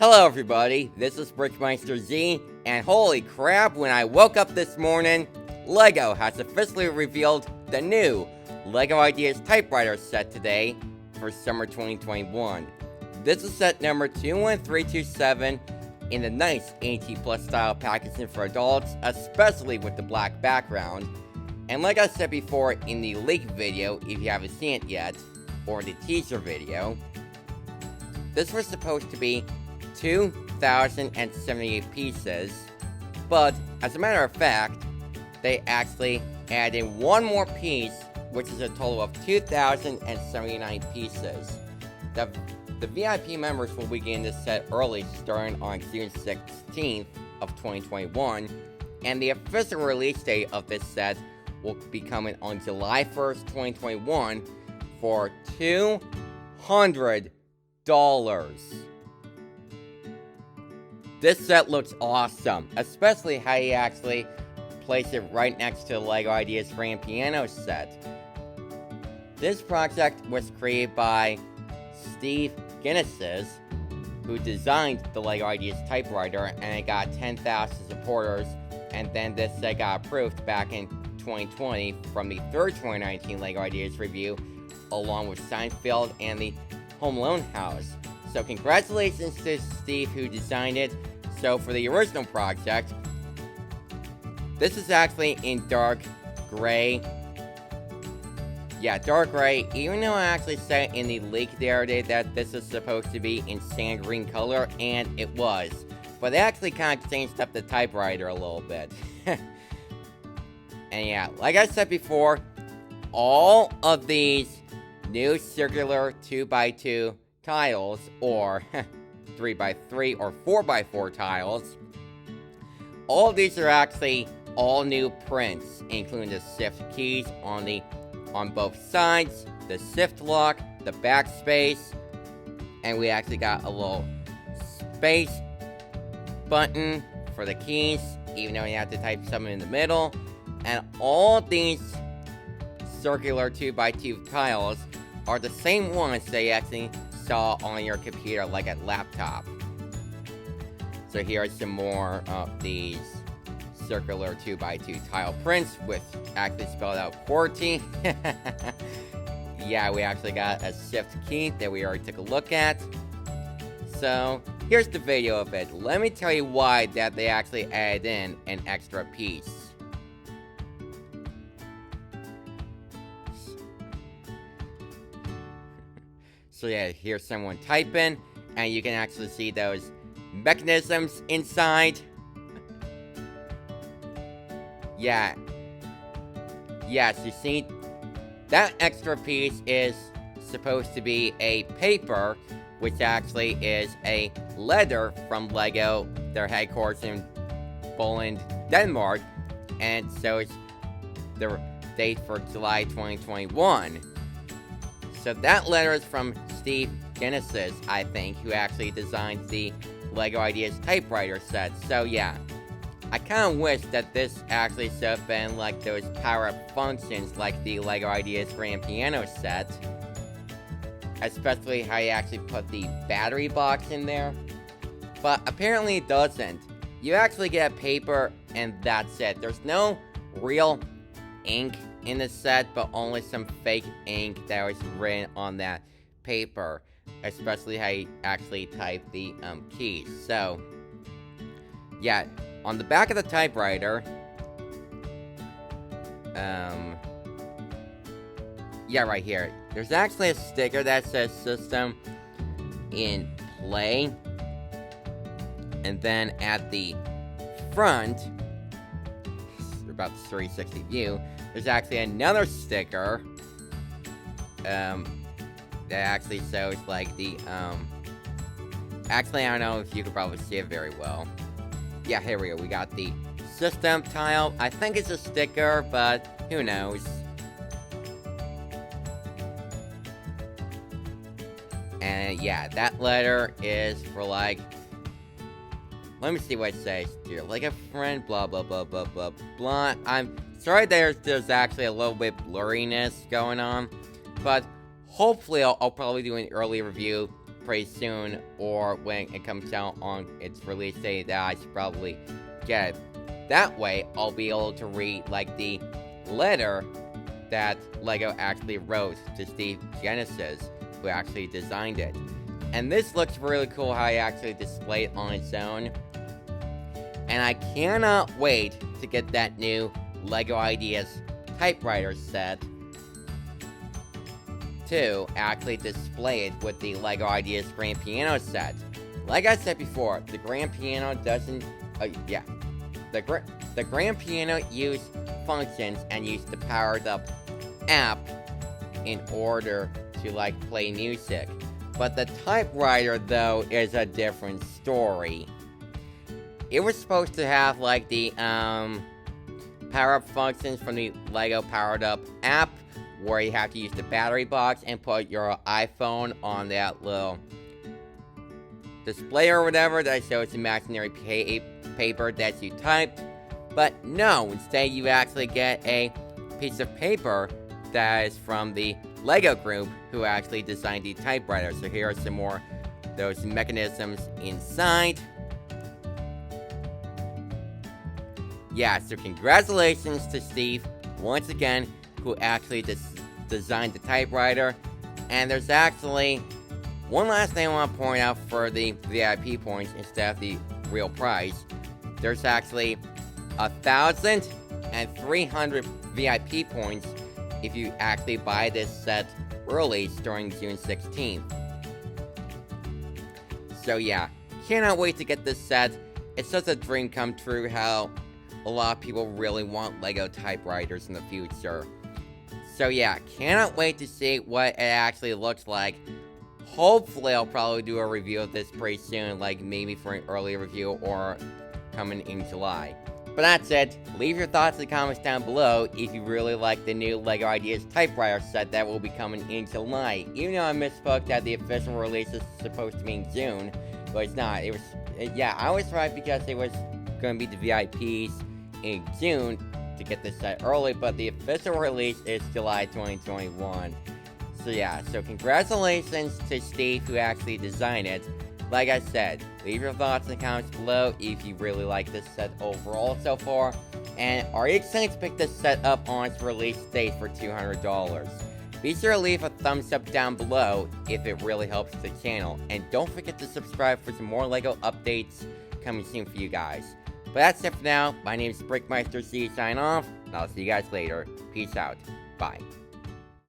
Hello everybody, this is BrickMeisterZ, and holy crap, when I woke up this morning, LEGO has officially revealed the new LEGO Ideas Typewriter set today for summer 2021. This is set number 21327 in the nice AT+ style packaging for adults, especially with the black background. And like I said before in the leak video, if you haven't seen it yet, or the teaser video, this was supposed to be 2,078 pieces, but as a matter of fact, they actually added one more piece, which is a total of 2,079 pieces. The VIP members will begin this set early, starting on June 16th of 2021, and the official release date of this set will be coming on July 1st, 2021 for $200. This set looks awesome, especially how you actually place it right next to the LEGO Ideas Grand Piano set. This project was created by Steve BrickMeisterZ, who designed the LEGO Ideas Typewriter, and it got 10,000 supporters, and then this set got approved back in 2020 from the third 2019 LEGO Ideas review, along with Seinfeld and the Home Alone house. So congratulations to Steve who designed it. So for the original project, this is actually in dark gray. Yeah, dark gray, even though I actually said in the leak the other day that this is supposed to be in sand green color, and it was. But they actually kind of changed up the typewriter a little bit. And yeah, like I said before, all of these new circular 2x2 tiles, or 3x3 or 4x4 tiles, all of these are actually all new prints, including the shift keys on both sides, the shift lock, the backspace, and we actually got a little space button for the keys, even though you have to type something in the middle. And all these circular 2x2 tiles are the same ones that you actually saw on your computer, like a laptop. So here are some more of these circular 2x2 tile prints with actually spelled out QWERTY. Yeah, we actually got a shift key that we already took a look at. So here's the video of it. Let me tell you why that they actually added in an extra piece. So yeah, here's someone typing, and you can actually see those mechanisms inside. Yeah. Yes, you see, that extra piece is supposed to be a paper, which actually is a letter from LEGO, their headquarters in Poland, Denmark, and so it's the date for July 2021. So that letter is from Steve BrickMeisterZ, I think, who actually designed the LEGO Ideas Typewriter set. So yeah, I kind of wish that this actually should have been like those power-up functions like the LEGO Ideas Grand Piano set. Especially how you actually put the battery box in there. But apparently it doesn't. You actually get a paper and that's it. There's no real ink in the set, but only some fake ink that was written on that paper, especially how you actually type the keys. So yeah, on the back of the typewriter, yeah, right here, there's actually a sticker that says system in play, and then at the front, about the 360 view, there's actually another sticker that actually shows like the actually, I don't know if you could probably see it very well. Yeah, here we go. We got the system tile. I think it's a sticker, but who knows. And yeah, that letter is for like, let me see what it says here. Like a friend, blah, blah, blah, blah, blah, blah. I'm sorry there's actually a little bit blurriness going on, but hopefully I'll probably do an early review pretty soon, or when it comes out on its release date, that I should probably get it. That way, I'll be able to read, like, the letter that LEGO actually wrote to Steve Genesis, who actually designed it. And this looks really cool how he actually displayed it on its own. And I cannot wait to get that new LEGO Ideas Typewriter set to actually display it with the LEGO Ideas Grand Piano set. Like I said before, the Grand Piano doesn't... The Grand Piano used functions and used the powered up app in order to, like, play music. But the Typewriter, though, is a different story. It was supposed to have, like, the power-up functions from the LEGO Powered Up app, where you have to use the battery box and put your iPhone on that little display or whatever that shows imaginary paper that you typed. But no, instead you actually get a piece of paper that is from the LEGO group who actually designed the Typewriter. So here are some more those mechanisms inside. Yeah, so congratulations to Steve, once again, who actually designed the Typewriter. And there's actually one last thing I want to point out for the VIP points instead of the real price. There's actually 1,300 VIP points if you actually buy this set early during June 16th. So yeah, cannot wait to get this set. It's such a dream come true how a lot of people really want LEGO Typewriters in the future. So yeah, cannot wait to see what it actually looks like. Hopefully I'll probably do a review of this pretty soon, like maybe for an early review or coming in July. But that's it. Leave your thoughts in the comments down below if you really like the new LEGO Ideas Typewriter set that will be coming in July. Even though I misspoke that the official release is supposed to be in June, but it's not. I was right because it was going to be the VIPs in June to get this set early, but the official release is July 2021. So yeah, so congratulations to Steve who actually designed it. Like I said, leave your thoughts in the comments below if you really like this set overall so far. And are you excited to pick this set up on its release date for $200? Be sure to leave a thumbs up down below if it really helps the channel. And don't forget to subscribe for some more LEGO updates coming soon for you guys. But that's it for now. My name is BrickMeisterZ, sign off, and I'll see you guys later. Peace out. Bye.